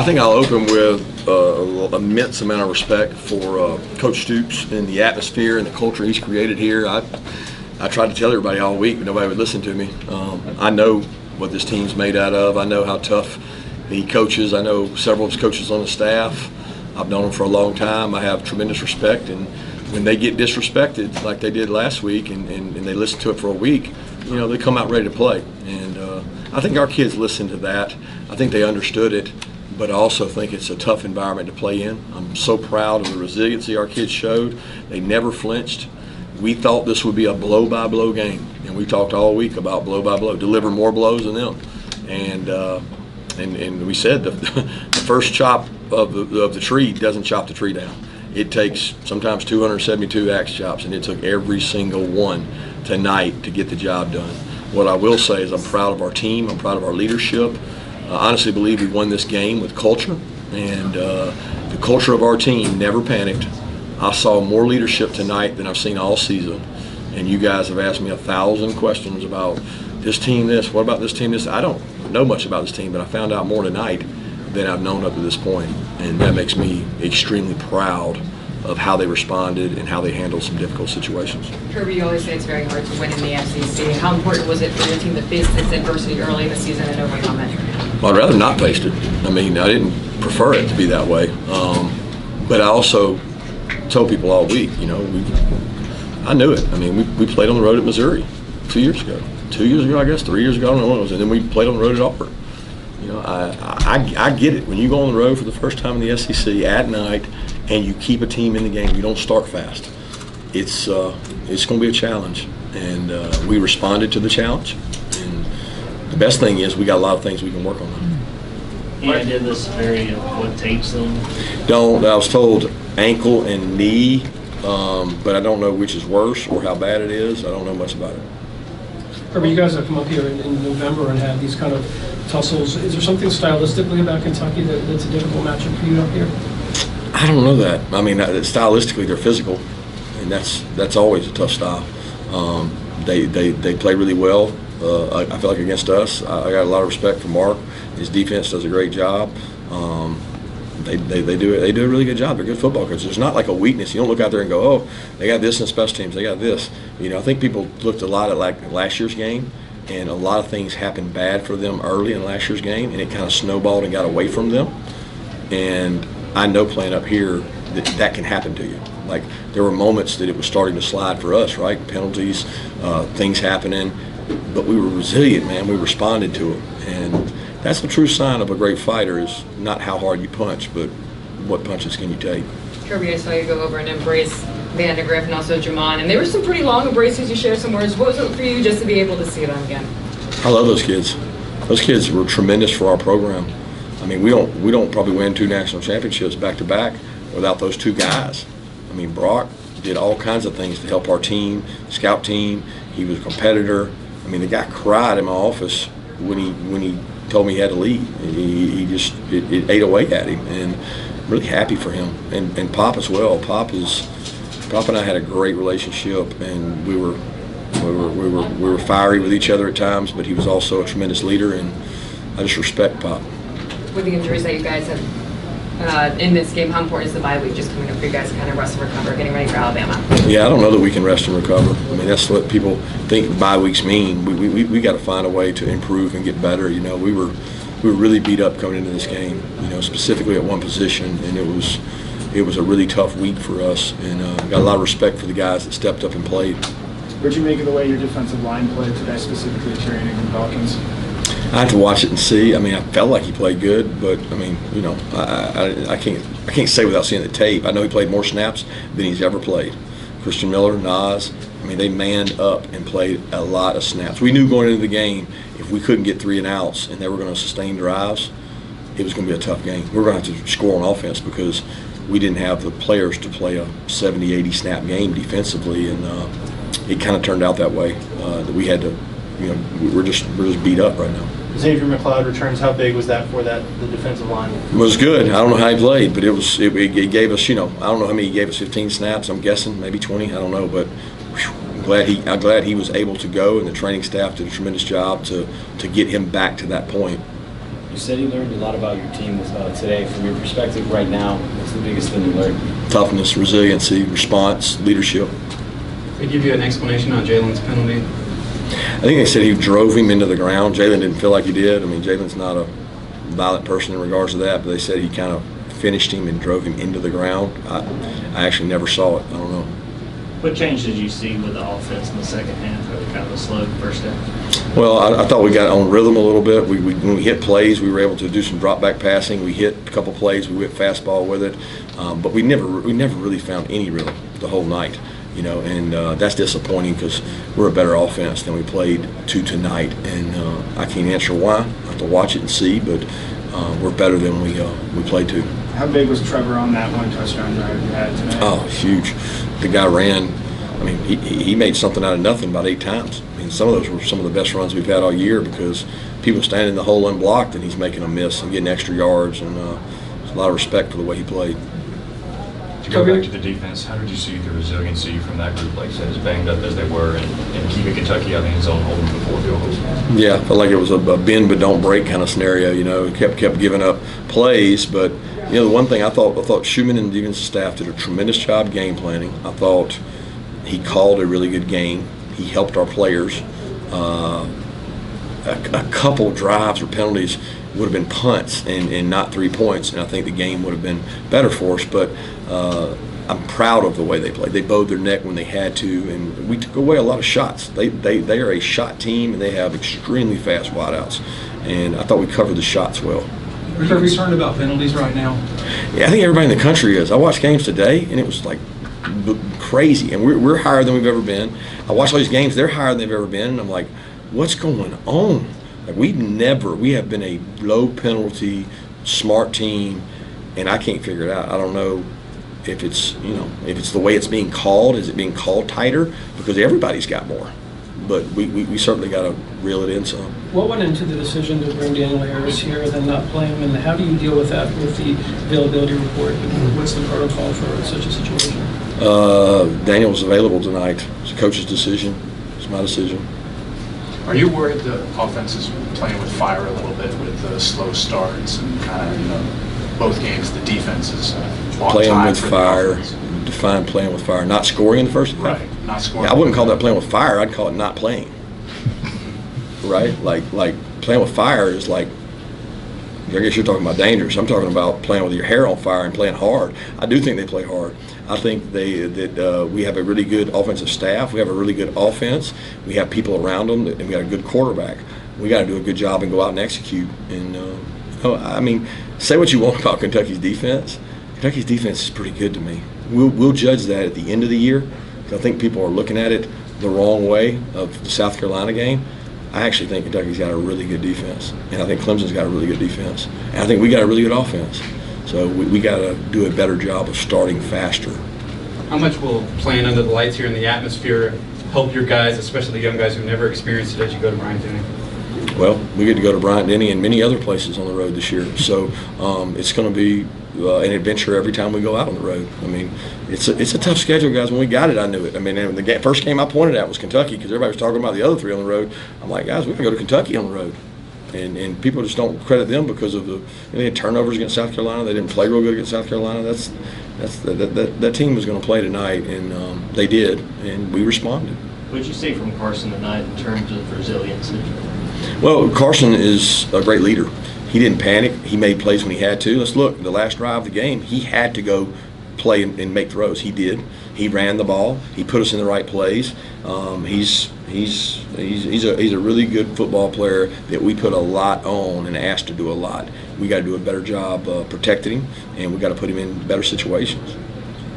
think I'll open with an immense amount of respect for Coach Stoops and the atmosphere and the culture he's created here. I tried to tell everybody all week, but nobody would listen to me. I know what this team's made out of. I know how tough he coaches. I know several of his coaches on the staff. I've known them for a long time. I have tremendous respect, and when they get disrespected like they did last week and they listen to it for a week, they come out ready to play. And I think our kids listened to that. I think they understood it, but I also think it's a tough environment to play in. I'm so proud of the resiliency our kids showed. They never flinched. We thought this would be a blow-by-blow game, and we talked all week about blow-by-blow, deliver more blows than them. And we said the first chop of the tree doesn't chop the tree down. It takes sometimes 272 axe chops, and it took every single one tonight to get the job done. What I will say is I'm proud of our team. I'm proud of our leadership. I honestly believe we won this game with culture, and the culture of our team never panicked. I saw more leadership tonight than I've seen all season, and you guys have asked me 1,000 questions about this team this, what about this team this. I don't know much about this team, but I found out more tonight than I've known up to this point, and that makes me extremely proud of how they responded and how they handled some difficult situations. Kirby, you always say it's very hard to win in the FCC. How important was it for your team to face this adversity early in the season and overcome it? Well, I'd rather not face it. I mean, I didn't prefer it to be that way, but I also told people all week, I knew it. I mean, we played on the road at Missouri 2 years ago. 2 years ago, I guess, 3 years ago, I don't know when it was, and then we played on the road at Auburn. I get it. When you go on the road for the first time in the SEC at night and you keep a team in the game, you don't start fast. It's going to be a challenge, and we responded to the challenge. And the best thing is we got a lot of things we can work on. Any idea of the severity of what takes them? I was told ankle and knee, but I don't know which is worse or how bad it is. I don't know much about it. Kirby, you guys have come up here in November and had these kind of tussles. Is there something stylistically about Kentucky that's a difficult matchup for you up here? I don't know that. I mean, stylistically, they're physical, and that's always a tough style. They play really well. I feel like against us, I got a lot of respect for Mark. His defense does a great job. They do a really good job. They're good football coaches. There's not like a weakness. You don't look out there and go, oh, they got this in special teams. They got this. I think people looked a lot at like last year's game, and a lot of things happened bad for them early in last year's game, and it kind of snowballed and got away from them. And I know playing up here that can happen to you. Like there were moments that it was starting to slide for us, right? Penalties, things happening, but we were resilient, man. We responded to it, and that's the true sign of a great fighter is not how hard you punch, but what punches can you take. Kirby, I saw you go over and embrace Vandegrift and also Jamon, and there were some pretty long embraces. You shared some words. What was it for you just to be able to see them again? I love those kids. Those kids were tremendous for our program. I mean, we don't probably win 2 national championships back to back without those 2 guys. I mean, Brock did all kinds of things to help our team, scout team. He was a competitor. I mean, the guy cried in my office when he told me he had to leave. It ate away at him, and I'm really happy for him. And Pop as well. Pop and I had a great relationship, and we were fiery with each other at times, but he was also a tremendous leader, and I just respect Pop. With the injuries that you guys have in this game, how important is the bye week just coming up for you guys to kind of rest and recover, getting ready for Alabama? Yeah, I don't know that we can rest and recover. I mean, that's what people think bye weeks mean. We got to find a way to improve and get better. We were really beat up coming into this game. Specifically at one position, and it was a really tough week for us. And got a lot of respect for the guys that stepped up and played. What'd you make of the way your defensive line played today, specifically Terry and Dawkins? I have to watch it and see. I mean, I felt like he played good, but I mean, I can't say without seeing the tape. I know he played more snaps than he's ever played. Christian Miller, Nas, I mean, they manned up and played a lot of snaps. We knew going into the game if we couldn't get 3 and outs and they were going to sustain drives, it was going to be a tough game. We were going to have to score on offense because we didn't have the players to play a 70, 80 snap game defensively, and it kind of turned out that way. That we had to, we're just beat up right now. Xavier McLeod returns. How big was that for the defensive line? It was good. I don't know how he played, but it gave us, I don't know how many he gave us, 15 snaps. I'm guessing maybe 20. I don't know, but I'm glad he was able to go, and the training staff did a tremendous job to get him back to that point. You You said you learned a lot about your team today. From your perspective right now, what's the biggest thing you learned? Toughness, resiliency, response, leadership. They give you an explanation on Jalen's penalty? I think they said he drove him into the ground. Jalen didn't feel like he did. I mean, Jalen's not a violent person in regards to that, but they said he kind of finished him and drove him into the ground. I actually never saw it. I don't know. What change did you see with the offense in the second half? Or kind of a slow first half? Well, I thought we got on rhythm a little bit. When we hit plays, we were able to do some drop back passing. We hit a couple plays. We went fastball with it, but we never really found any rhythm the whole night. You know, and that's disappointing because we're a better offense than we played to tonight, and I can't answer why. I have to watch it and see, but we're better than we played to. How big was Trevor on that one touchdown drive you had tonight? Oh, huge. The guy ran. I mean, he made something out of nothing about 8 times. I mean, some of those were some of the best runs we've had all year because people standing in the hole unblocked, and he's making a miss and getting extra yards, and there's a lot of respect for the way he played. To go back to the defense, how did you see the resiliency from that group, like I said, as banged up as they were, and keeping Kentucky out of the end zone, holding the 4 field goals? Yeah, I felt like it was a bend but don't break kind of scenario. You know, kept giving up plays, but you know, the one thing I thought Schumann and the defensive staff did a tremendous job game planning. I thought he called a really good game. He helped our players. A couple drives or penalties would have been punts and not 3 points, and I think the game would have been better for us. But I'm proud of the way they played. They bowed their neck when they had to, and we took away a lot of shots. They are a shot team, and they have extremely fast wideouts, and I thought we covered the shots well. Are you concerned about penalties right now? Yeah, I think everybody in the country is. I watched games today, and it was like crazy, and we're higher than we've ever been. I watched all these games; they're higher than they've ever been, and I'm like, what's going on? Like we have been a low penalty, smart team, and I can't figure it out. I don't know if it's the way it's being called. Is it being called tighter? Because everybody's got more, but we certainly got to reel it in some. What went into the decision to bring Daniel Harris here and then not play him, and how do you deal with that with the availability report? What's the protocol for such a situation? Daniel was available tonight. It's the coach's decision. It's my decision. Are you worried the offense is playing with fire a little bit with the slow starts and kind of, both games the defense is on playing time with for fire? The offense? Define playing with fire. Not scoring in the first half? Right, not scoring. Yeah, I wouldn't call that playing with fire. I'd call it not playing. Right? Like playing with fire is like, I guess you're talking about dangerous. I'm talking about playing with your hair on fire and playing hard. I do think they play hard. I think that we have a really good offensive staff. We have a really good offense. We have people around them, and we got a good quarterback. We got to do a good job and go out and execute. And I mean, say what you want about Kentucky's defense. Kentucky's defense is pretty good to me. We'll judge that at the end of the year. I think people are looking at it the wrong way of the South Carolina game. I actually think Kentucky's got a really good defense, and I think Clemson's got a really good defense, and I think we got a really good offense. So we got to do a better job of starting faster. How much will playing under the lights here in the atmosphere help your guys, especially the young guys who've never experienced it, as you go to Bryant-Denny? Well, we get to go to Bryant-Denny and many other places on the road this year, so it's going to be an adventure every time we go out on the road. I mean, it's a tough schedule, guys. When we got it, I knew it. I mean, the first game I pointed at was Kentucky because everybody was talking about the other 3 on the road. I'm like, guys, we're going to go to Kentucky on the road. And people just don't credit them because of they had turnovers against South Carolina. They didn't play real good against South Carolina. That team was going to play tonight, and they did, and we responded. What did you see from Carson tonight in terms of resiliency? Well, Carson is a great leader. He didn't panic. He made plays when he had to. Let's look. The last drive of the game, he had to go play and make throws. He did. He ran the ball. He put us in the right plays. He's a really good football player that we put a lot on and asked to do a lot. We got to do a better job protecting him, and we got to put him in better situations.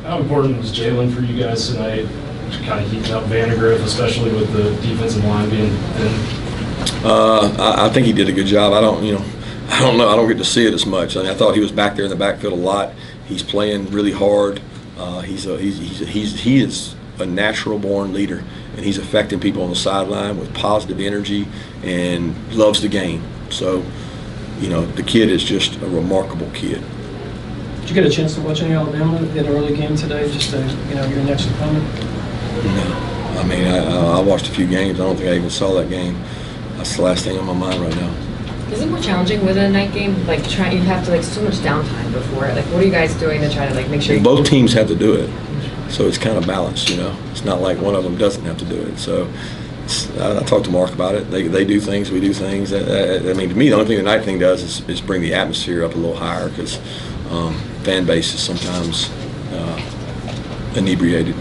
How important was Jalen for you guys tonight, kind of heating up Vandegrift, especially with the defensive line being thin? I think he did a good job. I don't know. I don't get to see it as much. I mean, I thought he was back there in the backfield a lot. He's playing really hard. He is a natural-born leader, and he's affecting people on the sideline with positive energy and loves the game. So, the kid is just a remarkable kid. Did you get a chance to watch any Alabama in an early game today, just your next opponent? No. I mean, I watched a few games. I don't think I even saw that game. That's the last thing on my mind right now. Is it more challenging with a night game? Like, you have to, like, so much downtime before it. Like, what are you guys doing to try to, like, make sure you... Both teams have to do it, so it's kind of balanced, you know. It's not like one of them doesn't have to do it. So I talked to Mark about it. They do things, we do things. I mean, to me, the only thing the night thing does is bring the atmosphere up a little higher because fan base is sometimes inebriated.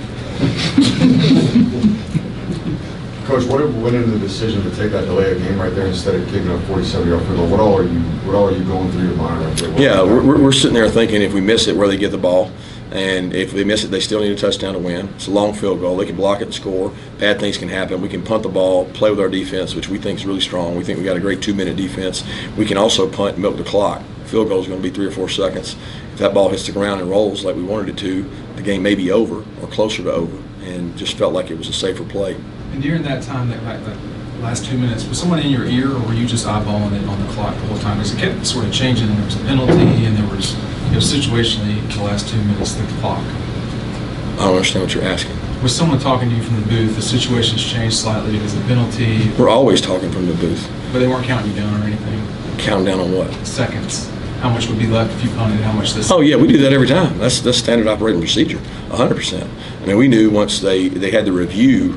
Coach, what went into the decision to take that delay of game right there instead of kicking a 47-yard field goal? What all are you going through your mind right there? Yeah, we're sitting there thinking if we miss it, where they get the ball, and if they miss it, they still need a touchdown to win. It's a long field goal. They can block it and score. Bad things can happen. We can punt the ball, play with our defense, which we think is really strong. We think we got a great 2-minute defense. We can also punt and milk the clock. Field goal is going to be 3 or 4 seconds. If that ball hits the ground and rolls like we wanted it to, the game may be over or closer to over, and just felt like it was a safer play. And during that time, that last 2 minutes, was someone in your ear, or were you just eyeballing it on the clock the whole time? Because it kept sort of changing, and there was a penalty, and there was, situationally, the last 2 minutes, the clock. I don't understand what you're asking. Was someone talking to you from the booth? The situation's changed slightly because of the penalty. We're always talking from the booth. But they weren't counting you down or anything? Counting down on what? Seconds. How much would be left if you punted? How much this? Oh yeah, we do that every time. That's standard operating procedure, 100%. I mean, we knew once they had the review,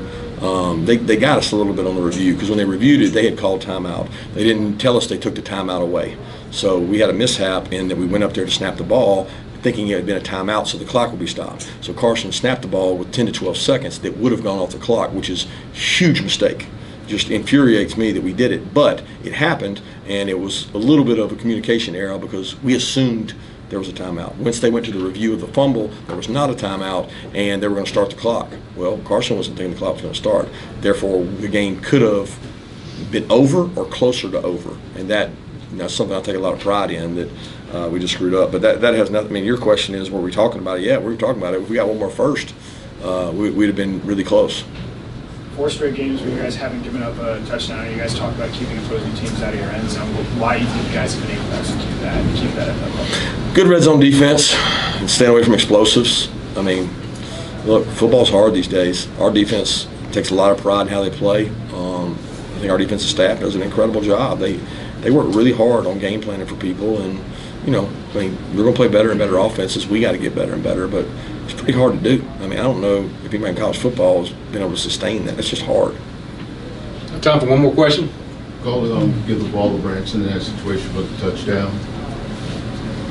they got us a little bit on the review because when they reviewed it, they had called timeout. They didn't tell us they took the timeout away. So we had a mishap in that we went up there to snap the ball thinking it had been a timeout so the clock would be stopped. So Carson snapped the ball with 10 to 12 seconds that would have gone off the clock, which is a huge mistake. Just infuriates me that we did it, but it happened, and it was a little bit of a communication error because we assumed there was a timeout. Once they went to the review of the fumble, there was not a timeout, and they were going to start the clock. Well, Carson wasn't thinking the clock was going to start. Therefore, the game could have been over or closer to over, and that's something I take a lot of pride in that we just screwed up. But that has nothing. I mean, your question is, were we talking about it? Yeah, we were talking about it. If we got one more first, we'd have been really close. 4 straight games where you guys haven't given up a touchdown. You guys talk about keeping opposing teams out of your end zone. Why do you think you guys have been able to execute that and keep that at that level? Good red zone defense and staying away from explosives. I mean, look, football's hard these days. Our defense takes a lot of pride in how they play. I think our defensive staff does an incredible job. They work really hard on game planning for people, and I mean, we're going to play better and better offenses. We got to get better and better, but it's pretty hard to do. I mean, I don't know if anybody in college football has been able to sustain that. It's just hard. Time for one more question. Call it, give the ball to Branson in that situation with the touchdown.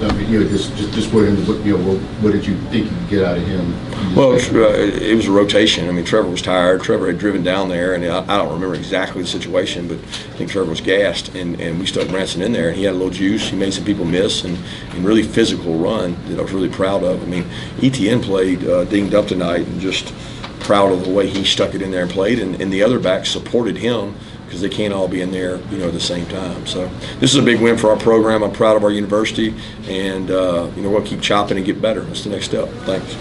I mean, just what did you think you could get out of him? Well, it was a rotation. I mean, Trevor was tired. Trevor had driven down there, and I don't remember exactly the situation, but I think Trevor was gassed, and we stuck Branson in there, and he had a little juice. He made some people miss, and really physical run that I was really proud of. I mean, ETN played dinged up tonight, and just proud of the way he stuck it in there and played, and the other backs supported him because they can't all be in there, at the same time. So this is a big win for our program. I'm proud of our university, and we'll keep chopping and get better. That's the next step. Thanks.